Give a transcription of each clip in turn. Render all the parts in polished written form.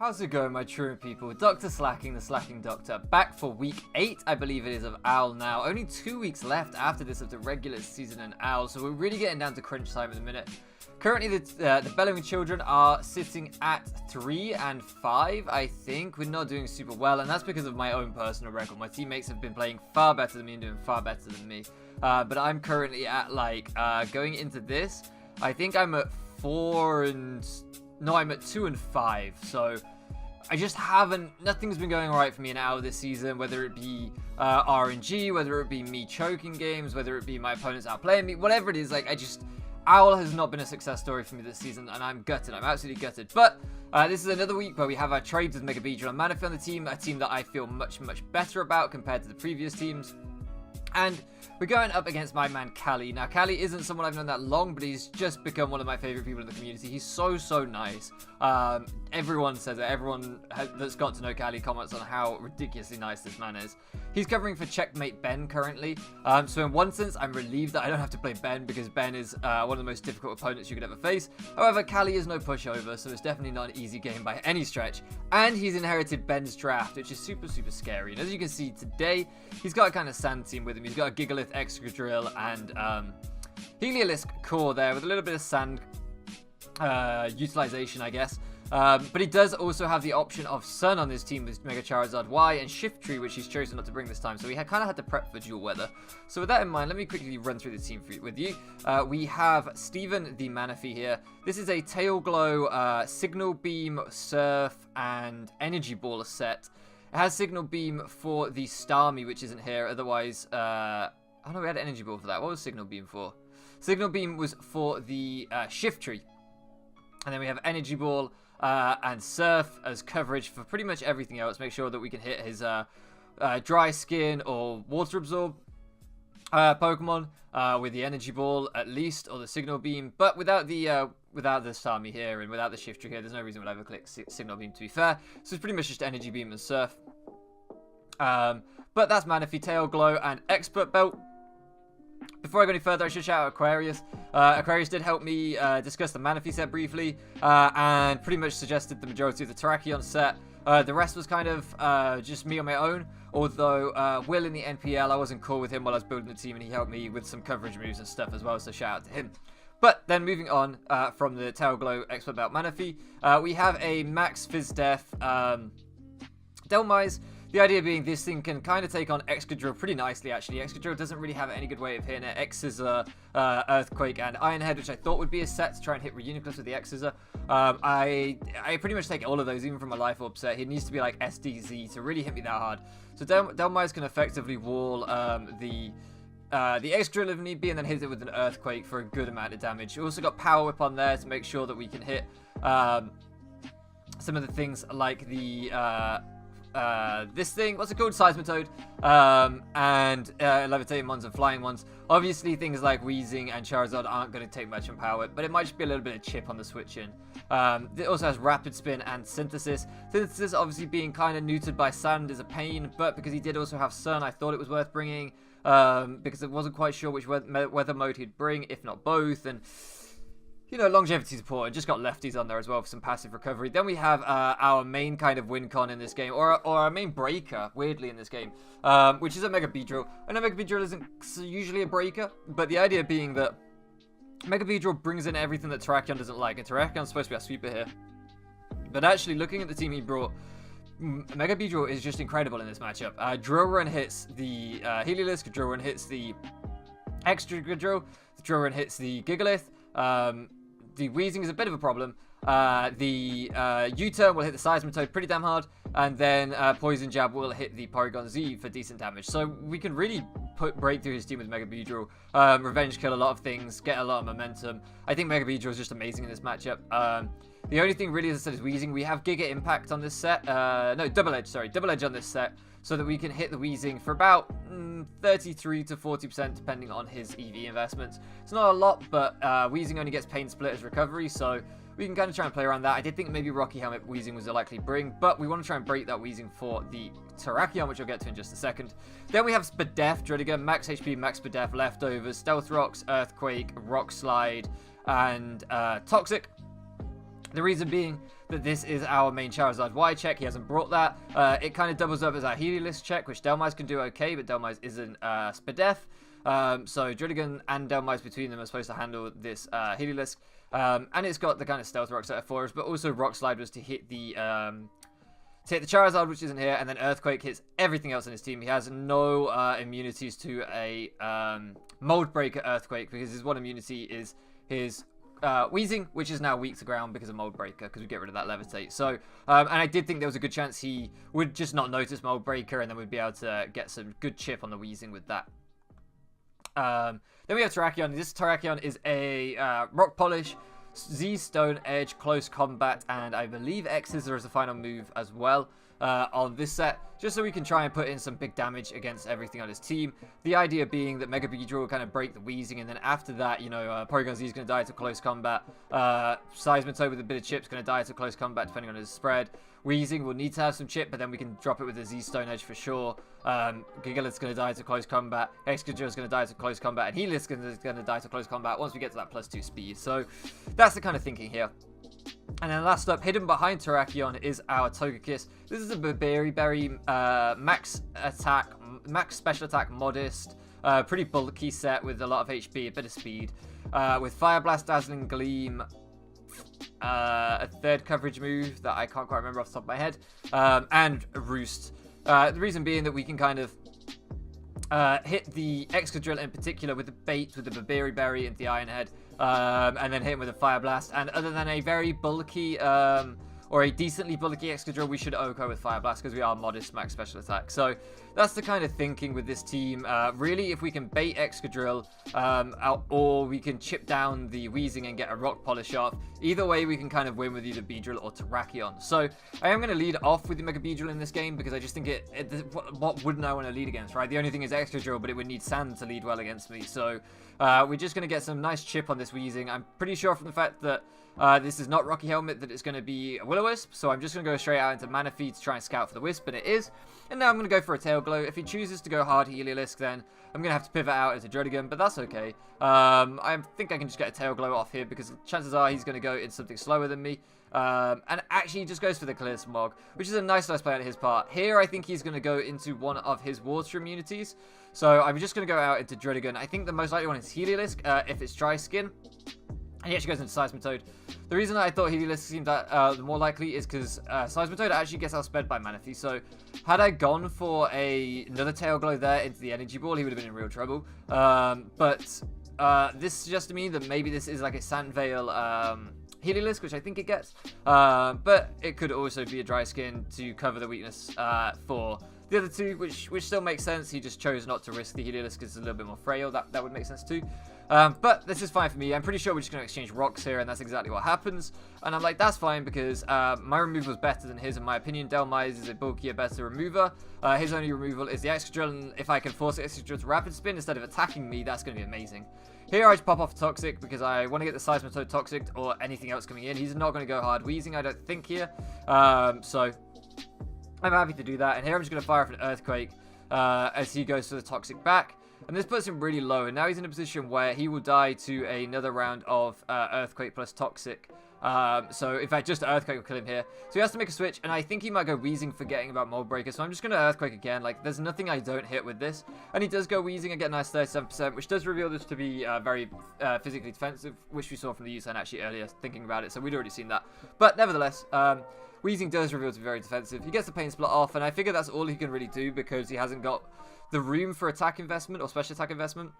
How's it going, my true people? DrSlaking, the Slacking Doctor, back for week 8, I believe it is, of OWL now. Only 2 weeks left after this of the regular season in OWL, so we're really getting down to crunch time in a minute. Currently, the Bellowing children are sitting at 3 and 5, I think. We're not doing super well, and that's because of my own personal record. My teammates have been playing far better than me and doing far better than me. But I'm currently at, going into this, I think I'm at 4 and... No, I'm at 2 and 5, so I just haven't, nothing's been going right for me in OWL this season, whether it be RNG, whether it be me choking games, whether it be my opponents outplaying me, whatever it is, OWL has not been a success story for me this season, and I'm gutted, I'm absolutely gutted. But this is another week where we have our trades with Mega Beedrill and Manaphy on the team, a team that I feel much, much better about compared to the previous teams. And we're going up against my man Kalley. Now, Kalley isn't someone I've known that long, but he's just become one of my favorite people in the community. He's so, so nice. Everyone says it. Everyone that's got to know Kalley comments on how ridiculously nice this man is. He's covering for Checkmate Ben currently. So in one sense, I'm relieved that I don't have to play Ben, because Ben is one of the most difficult opponents you could ever face. However, Kalley is no pushover, so it's definitely not an easy game by any stretch. And he's inherited Ben's draft, which is super, super scary. And as you can see today, he's got a kind of sand team with him. He's got a Gigalith, Excadrill, and Heliolisk core there with a little bit of sand utilization, I guess. But he does also have the option of Sun on his team with Mega Charizard Y and Shiftry, which he's chosen not to bring this time. So he kind of had to prep for dual weather. So with that in mind, let me quickly run through the team with you. We have Steven the Manaphy here. This is a Tail Glow, Signal Beam, Surf, and Energy Ball set. It has Signal Beam for the Starmie, which isn't here. Otherwise, oh no, we had Energy Ball for that. What was Signal Beam for? Signal Beam was for the Shiftry. And then we have Energy Ball and Surf as coverage for pretty much everything else. Make sure that we can hit his Dry Skin or Water Absorb Pokemon with the Energy Ball at least, or the Signal Beam. But without the Starmie here and without the Shiftry here, there's no reason we'll ever click Signal Beam, to be fair. So it's pretty much just Energy Beam and Surf. But that's Manaphy, Tail Glow, and Expert Belt. Before I go any further, I should shout out Aquarius. Aquarius did help me discuss the Manaphy set briefly, and pretty much suggested the majority of the Terrakion set. The rest was kind of just me on my own, although Will in the NPL, I wasn't cool with him while I was building the team, and he helped me with some coverage moves and stuff as well, so shout out to him. But then moving on from the Tail Glow Expert Belt Manaphy, we have a Max Fizz Def Delmise. The idea being this thing can kind of take on Excadrill pretty nicely, actually. Excadrill doesn't really have any good way of hitting it. X-Scissor, Earthquake, and Iron Head, which I thought would be a set to try and hit Reuniclus with the X-Scissor. I pretty much take all of those, even from a Life Orb set. He needs to be like SDZ to really hit me that hard. So Delmise can effectively wall the Excadrill if need be, and then hit it with an Earthquake for a good amount of damage. We also got Power Whip on there to make sure that we can hit some of the things like the... this thing, what's it called? Seismitoad, and Levitating ones and Flying ones. Obviously, things like Weezing and Charizard aren't going to take much on Power Whip, but it might just be a little bit of chip on the switch-in. It also has Rapid Spin and Synthesis. Synthesis, obviously, being kind of neutered by Sand is a pain, but because he did also have Sun, I thought it was worth bringing, because I wasn't quite sure which weather mode he'd bring, if not both, and... You know, longevity support, and just got lefties on there as well for some passive recovery. Then we have our main kind of win con in this game, or our main breaker, weirdly, in this game, which is a Mega Beedrill. I know Mega Beedrill isn't usually a breaker, but the idea being that Mega Beedrill brings in everything that Terrakion doesn't like, and Terrakion's supposed to be a sweeper here. But actually, looking at the team he brought, Mega Beedrill is just incredible in this matchup. Drill Run hits the Heliolisk, Drill Run hits the Excadrill, Drill Run hits the Gigalith, the Weezing is a bit of a problem. The U-turn will hit the Seismitoad pretty damn hard, and then Poison Jab will hit the Porygon Z for decent damage. So we can really break through his team with Mega Beedrill, revenge kill a lot of things, get a lot of momentum. I think Mega Beedrill is just amazing in this matchup. The only thing really, as I said, is Weezing. We have Giga Impact on this set. No, Double Edge on this set, so that we can hit the Weezing for about 33 to 40%, depending on his EV investments. It's not a lot, but Weezing only gets Pain Split as recovery, so we can kind of try and play around that. I did think maybe Rocky Helmet Weezing was a likely bring, but we want to try and break that Weezing for the Terrakion, which I'll get to in just a second. Then we have Spadef, Dredigan, Max HP, Max Spadef, Leftovers, Stealth Rocks, Earthquake, Rock Slide, and Toxic. The reason being that this is our main Charizard Y check. He hasn't brought that. It kind of doubles up as our Heliolisk check, which Dhelmise can do okay, but Dhelmise isn't Spadef. So Druddigon and Dhelmise between them are supposed to handle this Heliolisk. And it's got the kind of Stealth Rock set for us, but also Rock Slide was to hit the Charizard, which isn't here, and then Earthquake hits everything else in his team. He has no immunities to a Mold Breaker Earthquake, because his one immunity is his Weezing, which is now weak to ground because of Mold Breaker, because we get rid of that Levitate. So, and I did think there was a good chance he would just not notice Mold Breaker, and then we'd be able to get some good chip on the Weezing with that. Then we have Terrakion. This Terrakion is a Rock Polish, Z Stone Edge, Close Combat, and I believe X Scissor as a final move as well on this set, just so we can try and put in some big damage against everything on his team. The idea being that Mega Beedrill will kind of break the Weezing, and then after that, you know, Porygon Z is going to die to Close Combat. Seismitoad with a bit of chip is going to die to Close Combat, depending on his spread. Weezing will need to have some chip, but then we can drop it with a Z Stone Edge for sure. Gigalith's going to die to Close Combat. Excadrill is going to die to Close Combat, and Heliolisk is going to die to Close Combat once we get to that +2 speed. So that's the kind of thinking here. And then last up, hidden behind Terrakion, is our Togekiss. This is a Berry max attack, max special attack, modest, pretty bulky set with a lot of HP, a bit of speed, with Fire Blast, Dazzling Gleam, a third coverage move that I can't quite remember off the top of my head, and Roost. The reason being that we can kind of hit the Excadrill in particular with the bait, with the Berry into the Iron Head, and then hit him with a Fire Blast. And other than a very bulky or a decently bulky Excadrill, we should OHKO with Fire Blast because we are modest max special attack. So that's the kind of thinking with this team. Really, if we can bait Excadrill or we can chip down the Weezing and get a Rock Polish off, either way we can kind of win with either Beedrill or Terrakion. So I am going to lead off with the Mega Beedrill in this game because I just think what wouldn't I want to lead against, right? The only thing is Excadrill, but it would need Sand to lead well against me. So we're just going to get some nice chip on this Weezing. I'm pretty sure from the fact that this is not Rocky Helmet that it's going to be a Will-O-Wisp, so I'm just going to go straight out into Manaphy to try and scout for the Wisp, and it is. And now I'm going to go for a Tail Glow. If he chooses to go hard Heliolisk, then I'm going to have to pivot out into Druddigon, but that's okay. I think I can just get a Tail Glow off here because chances are he's going to go in something slower than me. And actually he just goes for the Clear Smog, which is a nice play on his part. Here I think he's going to go into one of his Water immunities. So I'm just going to go out into Druddigon. I think the most likely one is Heliolisk if it's Dry Skin. And he actually goes into Seismitoad. The reason I thought Heliolisk seemed that more likely is because Seismitoad actually gets outsped by Manaphy. So had I gone for another Tail Glow there into the Energy Ball, he would have been in real trouble. But this suggests to me that maybe this is like a Sandvale Heliolisk, which I think it gets. But it could also be a Dry Skin to cover the weakness for the other two, which still makes sense. He just chose not to risk the Heliolisk because it's a little bit more frail. That would make sense too. But this is fine for me. I'm pretty sure we're just going to exchange rocks here, and that's exactly what happens. And I'm like, that's fine because my removal is better than his, in my opinion. Dhelmise is a bulkier, better remover. His only removal is the Excadrill, and if I can force the Excadrill to Rapid Spin instead of attacking me, that's going to be amazing. Here I just pop off Toxic because I want to get the Seismitoad Toxic or anything else coming in. He's not going to go hard Weezing, I don't think, here. So I'm happy to do that. And here I'm just going to fire off an Earthquake as he goes for the Toxic back. And this puts him really low, and now he's in a position where he will die to another round of Earthquake plus Toxic. So, in fact, just Earthquake will kill him here. So he has to make a switch, and I think he might go Weezing, forgetting about Mold Breaker. So I'm just going to Earthquake again. Like, there's nothing I don't hit with this. And he does go Weezing and get a nice 37%, which does reveal this to be very physically defensive, which we saw from the U-turn actually earlier, thinking about it. So we'd already seen that. But nevertheless, Weezing does reveal to be very defensive. He gets the Pain Split off, and I figure that's all he can really do because he hasn't got the room for attack investment or special attack investment.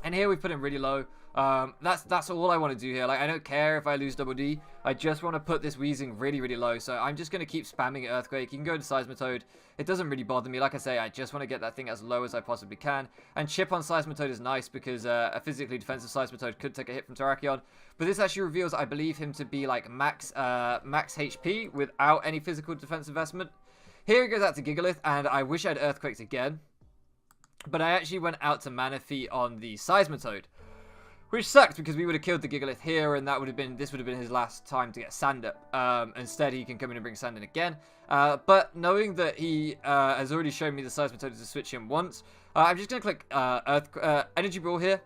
And here we put him really low. That's all I want to do here. Like, I don't care if I lose Double D. I just want to put this Weezing really, really low. So I'm just going to keep spamming Earthquake. You can go to Seismitoad. It doesn't really bother me. Like I say, I just want to get that thing as low as I possibly can. And chip on Seismitoad is nice because a physically defensive Seismitoad could take a hit from Terrakion. But this actually reveals, I believe, him to be like max HP without any physical defense investment. Here he goes out to Gigalith, and I wish I had Earthquakes again. But I actually went out to Manaphy on the Seismitoad, which sucked because we would have killed the Gigalith here, and this would have been his last time to get Sand up. Instead, he can come in and bring Sand in again. But knowing that he has already shown me the Seismitoad to switch him once, I'm just going to click Energy Ball here.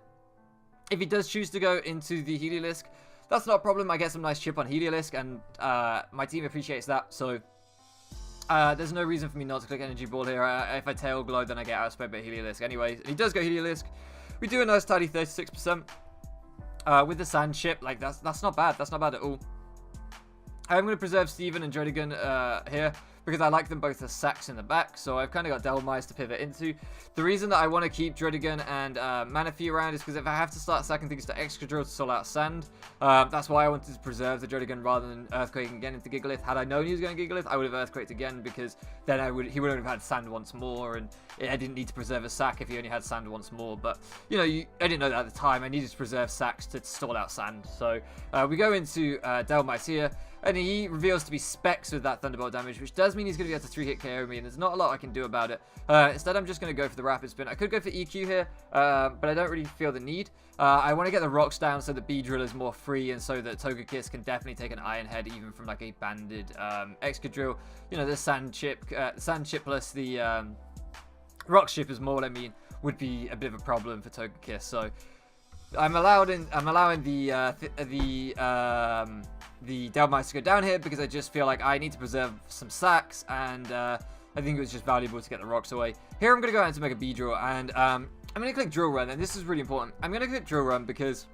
If he does choose to go into the Heliolisk, that's not a problem. I get some nice chip on Heliolisk, and my team appreciates that. So there's no reason for me not to click Energy Ball here. If I tail glow, then I get outsped by Heliolisk anyway. And he does go Heliolisk. We do a nice tidy 36%. With the sand chip, like that's not bad. That's not bad at all. I'm going to preserve Steven and Dredigan here because I like them both as sacks in the back. So I've kind of got Devil Mice to pivot into. The reason that I want to keep Dredigan and Manaphy around is because if I have to start sacking things to Excadrill to stall out sand, that's why I wanted to preserve the Dredigan rather than Earthquake again into Gigalith. Had I known he was going to Gigalith, I would have Earthquaked again because then he would have had sand once more, and I didn't need to preserve a sack if he only had sand once more. But you know, I didn't know that at the time. I needed to preserve sacks to stall out sand. So we go into Devil Mice here. And he reveals to be Specs with that Thunderbolt damage, which does mean he's going to be able to 3-hit KO me, and there's not a lot I can do about it. Instead, I'm just going to go for the Rapid Spin. I could go for EQ here, but I don't really feel the need. I want to get the rocks down so that Beedrill is more free, and so that Togekiss can definitely take an Iron Head, even from like a banded Excadrill. You know, the Sand Chip plus the Rock Chip is more what I mean, would be a bit of a problem for Togekiss. So I'm allowing the Devil Mice to go down here because I just feel like I need to preserve some sacks, and I think it was just valuable to get the rocks away. Here I'm going to go out into Mega Beedrill, and I'm going to click Drill Run, and this is really important. I'm going to click Drill Run because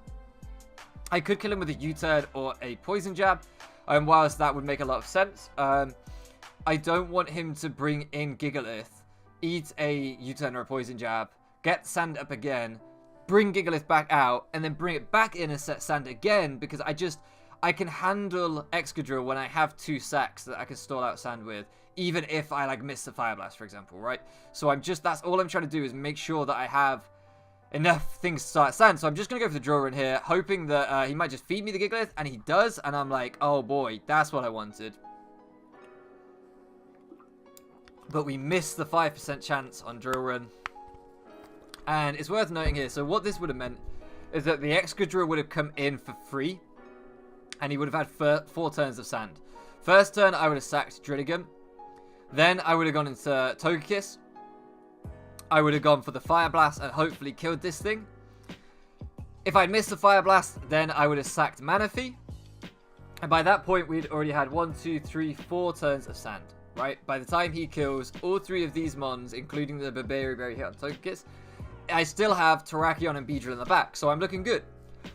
I could kill him with a U-turn or a Poison Jab, and whilst that would make a lot of sense, I don't want him to bring in Gigalith, eat a U-turn or a Poison Jab, get sand up again, bring Gigalith back out, and then bring it back in and set sand again, because I can handle Excadrill when I have 2 sacks that I can stall out sand with, even if I like miss the Fire Blast, for example, right? So that's all I'm trying to do is make sure that I have enough things to start sand. So I'm just going to go for the Drill Run here, hoping that he might just feed me the Gigalith, and he does, and I'm like, oh boy, that's what I wanted. But we missed the 5% chance on Drill Run. And it's worth noting here, so what this would have meant is that the Excadrill would have come in for free, and he would have had 4 turns of sand. First turn, I would have sacked Dredigan. Then I would have gone into Togekiss. I would have gone for the Fire Blast and hopefully killed this thing. If I'd missed the Fire Blast, then I would have sacked Manaphy. And by that point, we'd already had 1, 2, 3, 4 turns of sand, right? By the time he kills all 3 of these mons, including the Berry hit on Togekiss, I still have Terrakion and Beedrill in the back, so I'm looking good.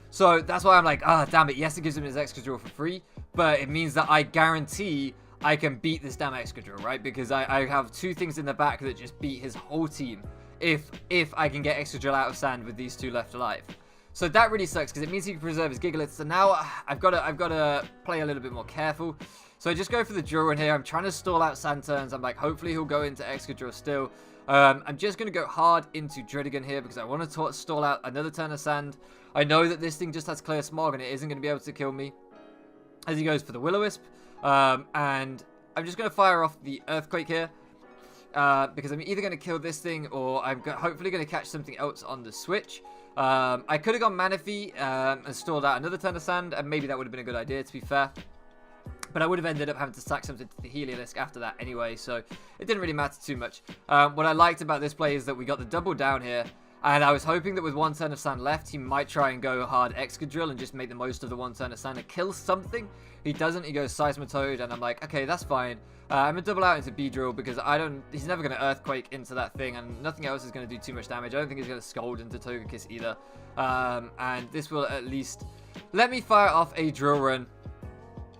So that's why I'm like, damn it, yes, it gives him his Excadrill for free, but it means that I guarantee I can beat this damn Excadrill, right? Because I have 2 things in the back that just beat his whole team if I can get Excadrill out of sand with these 2 left alive. So that really sucks because it means he can preserve his Gigalith. So now I've got to play a little bit more careful. So I just go for the Drill Run here. I'm trying to stall out sand turns. I'm like, hopefully he'll go into Excadrill still. I'm just going to go hard into Dredigan here because I want to stall out another turn of sand. I know that this thing just has Clear Smog and it isn't going to be able to kill me. As he goes for the Will-O-Wisp. And I'm just going to fire off the Earthquake here. Because I'm either going to kill this thing or I'm hopefully going to catch something else on the switch. I could have gone Manaphy and stalled out another turn of sand, and maybe that would have been a good idea, to be fair. But I would have ended up having to sack something to the Heliolisk after that anyway, so it didn't really matter too much. What I liked about this play is that we got the double down here, and I was hoping that with 1 turn of sand left, he might try and go hard Excadrill and just make the most of the 1 turn of sand and kill something. He doesn't, he goes Seismitoad, and I'm like, okay, that's fine. I'm going to double out into Beedrill because he's never going to Earthquake into that thing, and nothing else is going to do too much damage. I don't think he's going to Scold into Togekiss either. And this will at least let me fire off a Drill Run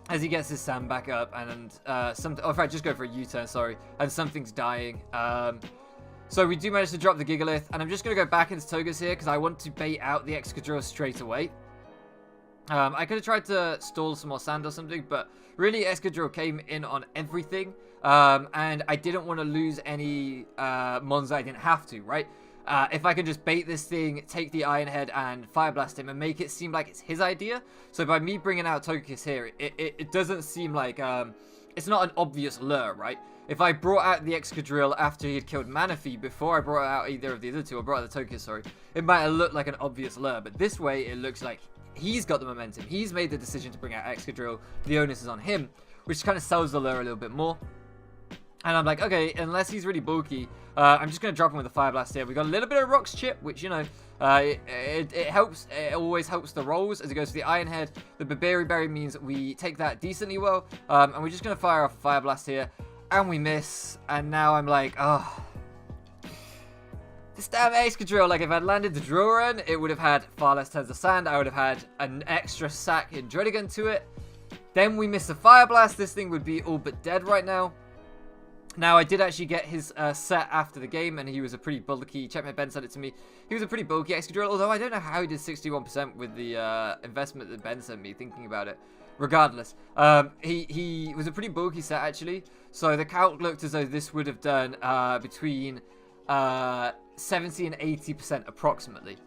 as he gets his sand back up, and if I just go for a U-turn, sorry, and something's dying. So we do manage to drop the Gigalith, and I'm just going to go back into Togekiss here because I want to bait out the Excadrill straight away. I could have tried to stall some more sand or something, but really Excadrill came in on everything, and I didn't want to lose any mons I didn't have to, right? If I can just bait this thing, take the Iron Head and Fire Blast him and make it seem like it's his idea. So by me bringing out Togekiss here, it doesn't seem like, it's not an obvious lure, right? If I brought out the Excadrill after he had killed Manaphy before I brought out either of the other 2, or brought out the Togekiss, sorry, it might have looked like an obvious lure, but this way it looks like he's got the momentum. He's made the decision to bring out Excadrill. The onus is on him, which kind of sells the lure a little bit more. And I'm like, okay, unless he's really bulky, I'm just going to drop him with a Fire Blast here. We got a little bit of Rocks Chip, which, you know, it helps. It always helps the rolls as it goes to the Iron Head. The Berry Berry means we take that decently well. And we're just going to fire off a Fire Blast here. And we miss. And now I'm like, oh. This damn Excadrill, like if I'd landed the drill run, it would have had far less turns of sand. I would have had an extra sack in Druddigon to it. Then we miss the Fire Blast. This thing would be all but dead right now. Now, I did actually get his set after the game, and he was a pretty bulky. Checkmate Ben sent it to me. He was a pretty bulky Excadrill, although I don't know how he did 61% with the investment that Ben sent me, thinking about it. Regardless, he was a pretty bulky set, actually. So the calc looked as though this would have done between 70 and 80% approximately.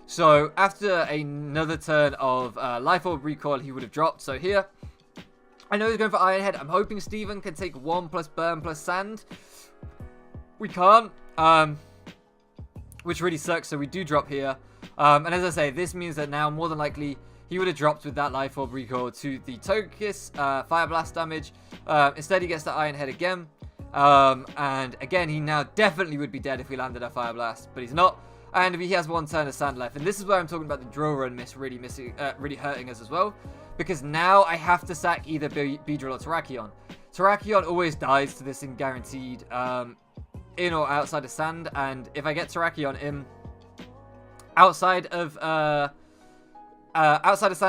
So after another turn of Life Orb Recoil, he would have dropped. So here, I know he's going for Iron Head. I'm hoping Steven can take 1 plus Burn plus Sand. We can't, which really sucks, so we do drop here. And as I say, this means that now, more than likely, he would have dropped with that Life Orb Recoil to the Togekiss Fire Blast damage. Instead, he gets the Iron Head again. And again, he now definitely would be dead if we landed a Fire Blast, but he's not. And he has 1 turn of Sand left. And this is where I'm talking about the drill run miss really hurting us as well. Because now I have to sack either Beedrill or Terrakion. Terrakion always dies to this in guaranteed in or outside of sand. And if I get Terrakion in outside of sand,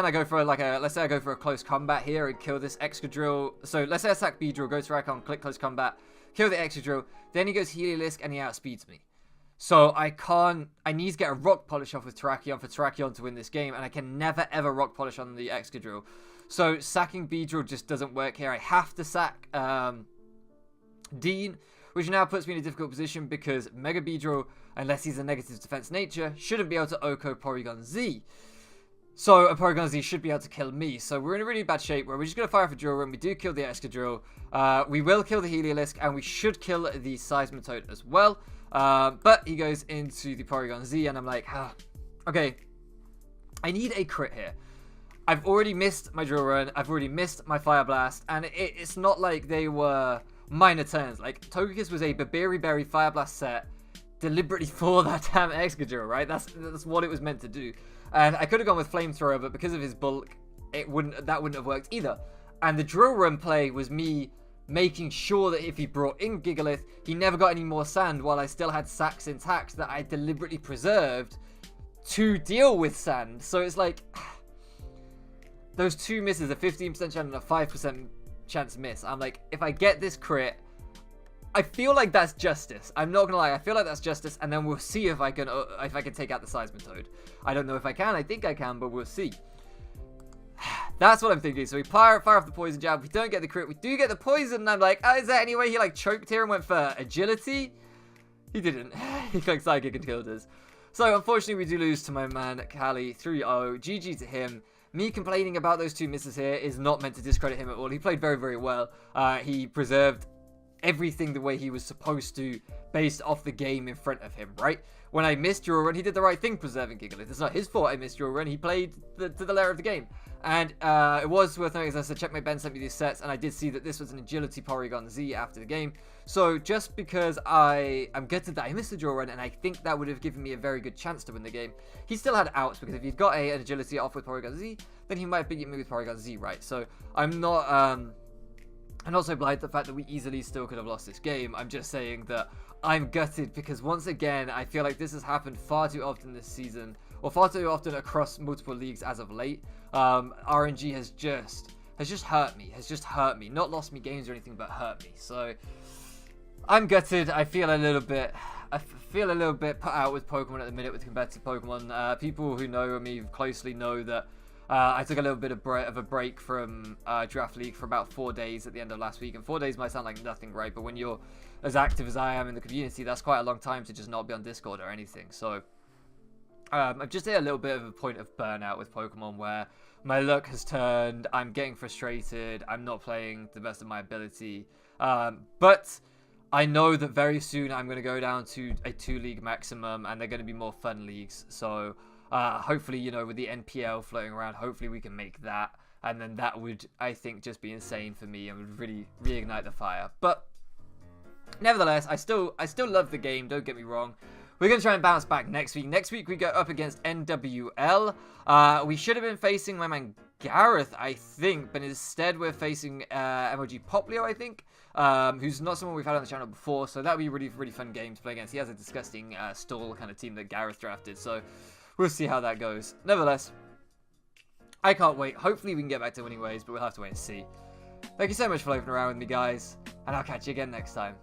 I go for let's say I go for a close combat here and kill this Excadrill. So let's say I sack Beedrill, go Terrakion, click close combat, kill the Excadrill. Then he goes Heliolisk and he outspeeds me. So I need to get a Rock Polish off with Terrakion for Terrakion to win this game, and I can never ever Rock Polish on the Excadrill. So sacking Beedrill just doesn't work here. I have to sack Dean, which now puts me in a difficult position because Mega Beedrill, unless he's a negative defense nature, shouldn't be able to Oko Porygon Z. So a Porygon Z should be able to kill me. So we're in a really bad shape where we're just going to fire off a Drill Run. We do kill the Excadrill. We will kill the Heliolisk, and we should kill the Seismitoad as well. But he goes into the Porygon Z, and I'm like, okay, I need a crit here. I've already missed my Drill Run, I've already missed my Fire Blast, and it's not like they were minor turns. Like, Togekiss was a Berry Fire Blast set deliberately for that damn Excadrill, right? That's what it was meant to do. And I could have gone with Flamethrower, but because of his bulk, that wouldn't have worked either. And the Drill Run play was me making sure that if he brought in Gigalith, he never got any more sand while I still had sacks intact that I deliberately preserved to deal with sand. So it's like, those two misses, a 15% chance and a 5% chance miss. I'm like, if I get this crit, I feel like that's justice. I'm not gonna lie, I feel like that's justice, and then we'll see if I can take out the Seismitoad. I don't know if I can, I think I can, but we'll see. That's what I'm thinking. So we fire off the poison jab. We don't get the crit. We do get the poison. And I'm like, is there any way he like choked here and went for agility? He didn't. He clicked Psychic and killed us. So unfortunately, we do lose to my man Kalley 3-0. GG to him. Me complaining about those two misses here is not meant to discredit him at all. He played very, very well. He preserved everything the way he was supposed to based off the game in front of him, right? When I missed your run, he did the right thing preserving Gigalith. It's not his fault I missed your run. He played to the layer of the game. And it was worth noting, as I said, Checkmate Ben sent me these sets, and I did see that this was an Agility Porygon Z after the game. So just because I'm gutted that I missed the draw run, and I think that would have given me a very good chance to win the game, he still had outs, because if he'd got an Agility off with Porygon Z, then he might have beaten me with Porygon Z, right? So I'm not so blind to the fact that we easily still could have lost this game. I'm just saying that I'm gutted, because once again, I feel like this has happened far too often this season, or far too often across multiple leagues as of late. RNG has just hurt me, not lost me games or anything, but hurt me. So I'm gutted. I feel a little bit put out with Pokemon at the minute with competitive Pokemon. People who know me closely know that I took a little bit of a break from Draft League for about 4 days at the end of last week, and 4 days might sound like nothing, right? But when you're as active as I am in the community, that's quite a long time to just not be on Discord or anything. So I've just hit a little bit of a point of burnout with Pokemon where my luck has turned, I'm getting frustrated, I'm not playing the best of my ability. But I know that very soon I'm going to go down to a 2-league maximum, and they're going to be more fun leagues. So hopefully, you know, with the NPL floating around, hopefully we can make that. And then that would, I think, just be insane for me and would really reignite the fire. But Nevertheless, I still love the game, don't get me wrong. We're going to try and bounce back next week. Next week, we go up against NWL. We should have been facing my man Gareth, I think, but instead we're facing MOG Poplio, I think, who's not someone we've had on the channel before, so that would be a really, really fun game to play against. He has a disgusting stall kind of team that Gareth drafted, so we'll see how that goes. Nevertheless, I can't wait. Hopefully we can get back to winning ways, but we'll have to wait and see. Thank you so much for loafing around with me, guys, and I'll catch you again next time.